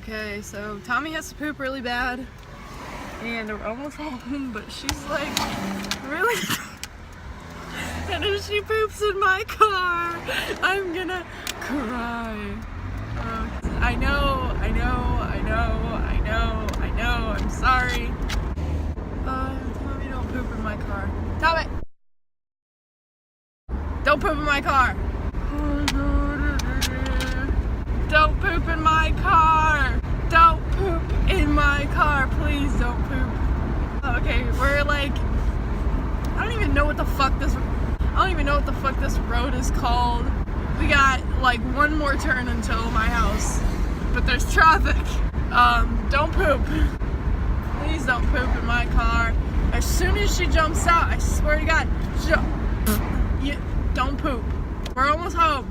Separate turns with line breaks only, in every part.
Okay, so Tommy has to poop really bad, and we're almost home, but she's like, really? And if she poops in my car, I'm gonna cry. I know, I'm sorry. Tommy, don't poop in my car. Tommy! Don't poop in my car! Don't poop in my car! Don't poop in my car! Please don't poop. Okay, we're like, I don't even know what the fuck this road is called. We got like one more turn until my house, but there's traffic. Don't poop. Please don't poop in my car. As soon as she jumps out, I swear to God, don't poop. We're almost home.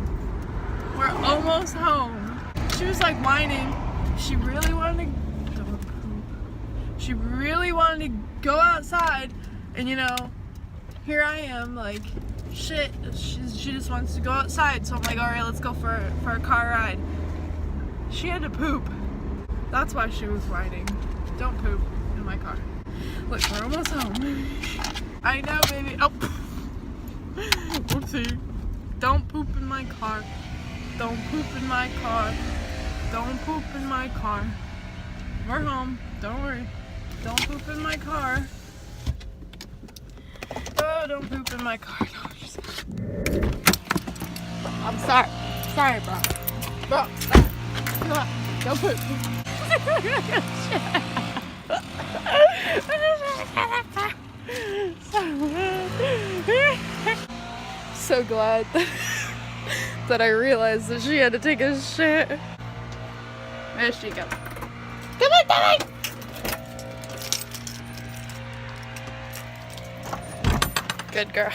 We're almost home. She was like whining. She really wanted to go outside, and you know, here I am like, shit, she just wants to go outside, so I'm like, alright, let's go for a car ride. She had to poop. That's why she was whining. Don't poop in my car. Look, we're almost home. I know, baby. Oh, whoopsie. Don't poop in my car. Don't poop in my car. Don't poop in my car. We're home. Don't worry. Don't poop in my car. Oh, don't poop in my car. No, I'm sorry. Sorry, bro. Bro, stop. Come on. Don't poop. So glad that I realized that she had to take a shit. There she goes. Come on, Tommy! Good girl.